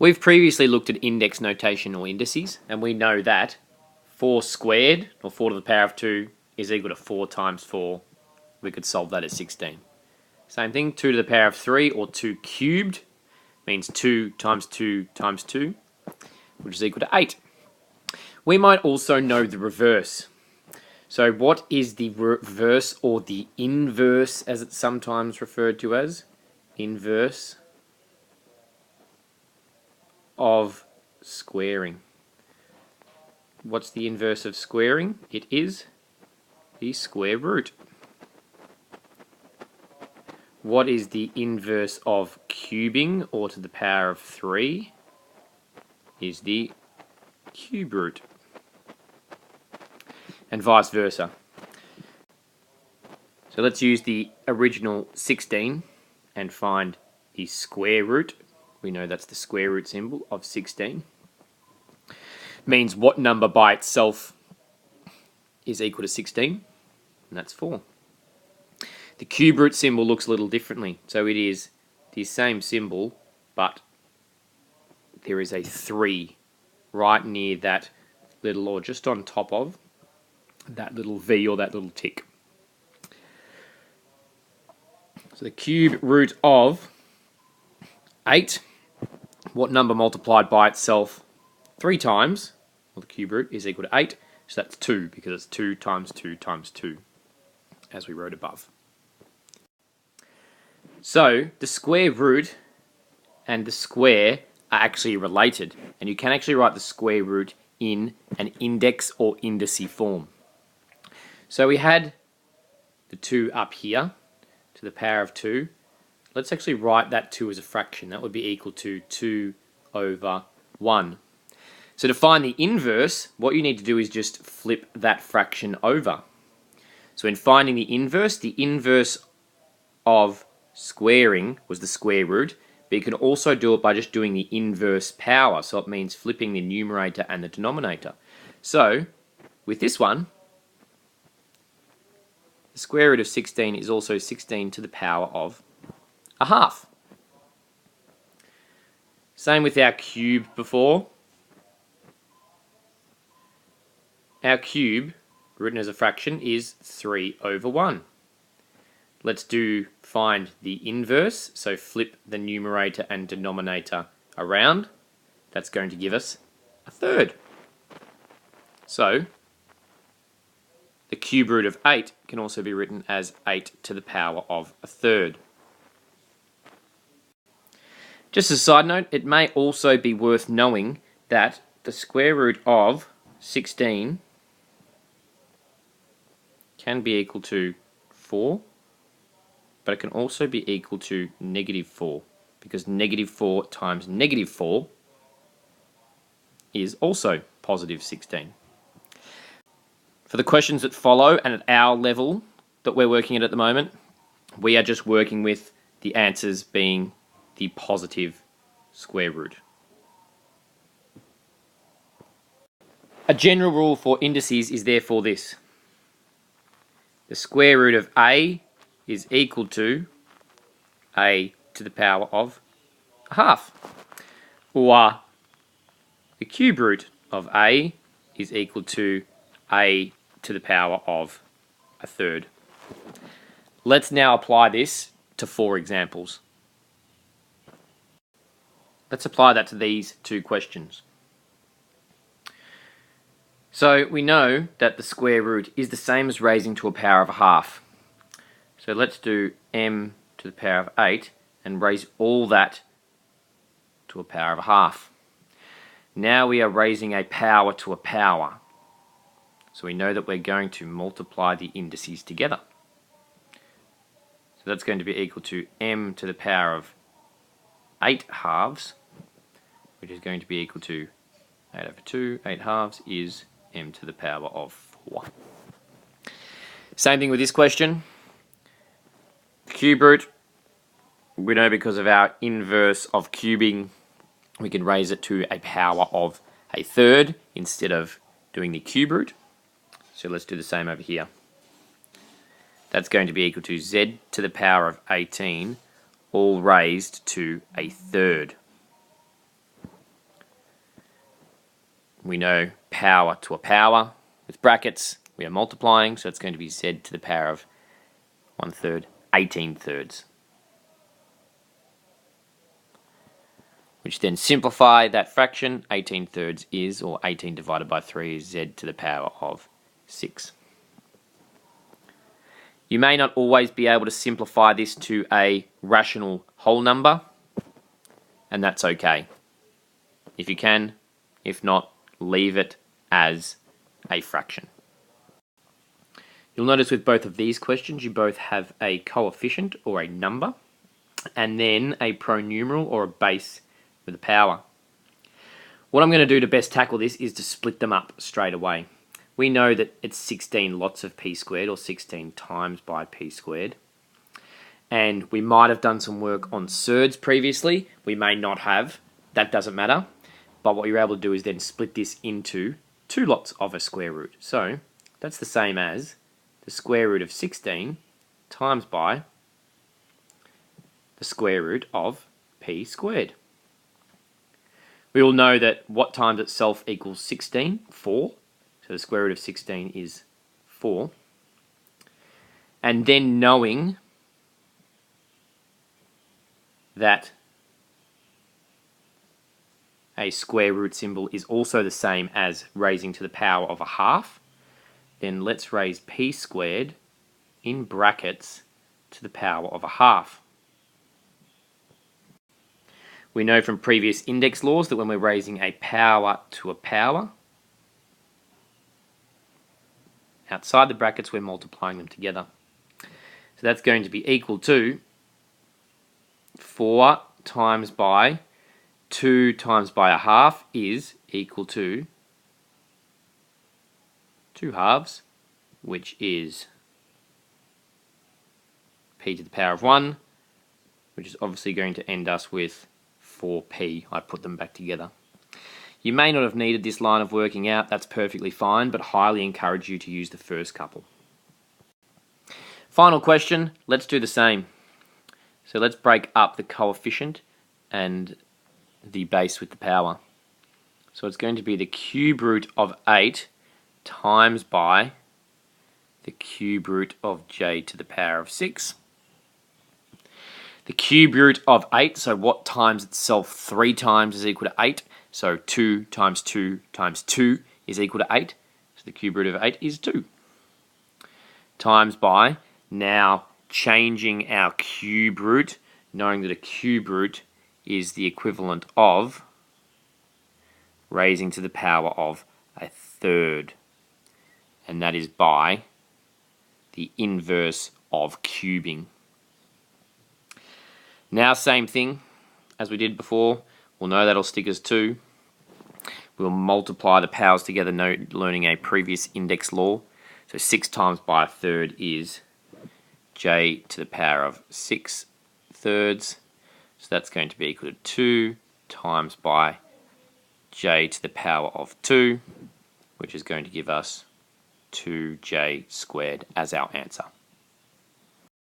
We've previously looked at index notation or indices, and we know that 4 squared, or 4 to the power of 2, is equal to 4 times 4. We could solve that as 16. Same thing, 2 to the power of 3, or 2 cubed, means 2 times 2 times 2, which is equal to 8. We might also know the reverse. So what is the reverse, or the inverse, as it's sometimes referred to as? Inverse of squaring. What's the inverse of squaring? It is the square root. What is the inverse of cubing, or to the power of 3? Is the cube root. And vice versa. So let's use the original 16 and find the square root. We know that's the square root symbol of 16. Means what number by itself is equal to 16? And that's 4. The cube root symbol looks a little differently. So it is the same symbol, but there is a 3 right near that little, or just on top of that little V or that little tick. So the cube root of 8, what number multiplied by itself 3 times, well, the cube root is equal to 8, so that's 2, because it's 2 times 2 times 2, as we wrote above. So the square root and the square are actually related, and you can actually write the square root in an index or indice form. So we had the 2 up here to the power of 2. Let's actually write that 2 as a fraction. That would be equal to 2 over 1. So to find the inverse, what you need to do is just flip that fraction over. So in finding the inverse of squaring was the square root, but you can also do it by just doing the inverse power. So it means flipping the numerator and the denominator. So with this one, the square root of 16 is also 16 to the power of a half. Same with our cube before. Our cube, written as a fraction, is 3 over 1. Let's find the inverse, so flip the numerator and denominator around. That's going to give us a third. So the cube root of 8 can also be written as 8 to the power of a third. Just as a side note, it may also be worth knowing that the square root of 16 can be equal to 4, but it can also be equal to negative 4, because negative 4 times negative 4 is also positive 16. For the questions that follow, and at our level that we're working at the moment, we are just working with the answers being the positive square root. A general rule for indices is therefore this. The square root of a is equal to a to the power of a half. Or the cube root of a is equal to a to the power of a third. Let's now apply this to 4 examples. Let's apply that to these 2 questions. So we know that the square root is the same as raising to a power of a half. So let's do m to the power of 8 and raise all that to a power of a half. Now we are raising a power to a power. So we know that we're going to multiply the indices together. So that's going to be equal to m to the power of 8 halves, which is going to be equal to 8 over 2. 8 halves is m to the power of 4. Same thing with this question. Cube root, we know because of our inverse of cubing, we can raise it to a power of a third instead of doing the cube root. So let's do the same over here. That's going to be equal to z to the power of 18, all raised to a third. we know power to a power. With brackets, we are multiplying, so it's going to be z to the power of 1/3, 18 thirds. Which then simplify that fraction. 18 thirds is, or 18 divided by 3 is z to the power of 6. You may not always be able to simplify this to a rational whole number, and that's okay. If you can, if not, leave it as a fraction. You'll notice with both of these questions, you both have a coefficient or a number, and then a pronumeral or a base with a power. What I'm going to do to best tackle this is to split them up straight away. We know that it's 16 lots of p squared, or 16 times by p squared. And we might have done some work on surds previously. We may not have. That doesn't matter. But what you're able to do is then split this into 2 lots of a square root. So that's the same as the square root of 16 times by the square root of p squared. We all know that what times itself equals 16? 4. So the square root of 16 is 4. And then knowing that a square root symbol is also the same as raising to the power of a half, then let's raise p squared in brackets to the power of a half. We know from previous index laws that when we're raising a power to a power, outside the brackets we're multiplying them together. So that's going to be equal to 4 times by 2 times by a half is equal to 2 halves, which is p to the power of 1, which is obviously going to end us with 4p. I put them back together. You may not have needed this line of working out, that's perfectly fine, but highly encourage you to use the first couple. Final question, let's do the same. So let's break up the coefficient and the base with the power. So it's going to be the cube root of 8 times by the cube root of j to the power of 6. The cube root of 8, so what times itself 3 times is equal to 8. So 2 times 2 times 2 is equal to 8. So the cube root of 8 is 2. Times by, now changing our cube root, knowing that a cube root is the equivalent of raising to the power of a third. And that is by the inverse of cubing. Now same thing as we did before. We'll know that'll stick as 2. We'll multiply the powers together, learning a previous index law. So 6 times by a third is j to the power of 6 thirds. So that's going to be equal to 2 times by j to the power of 2, which is going to give us 2j squared as our answer.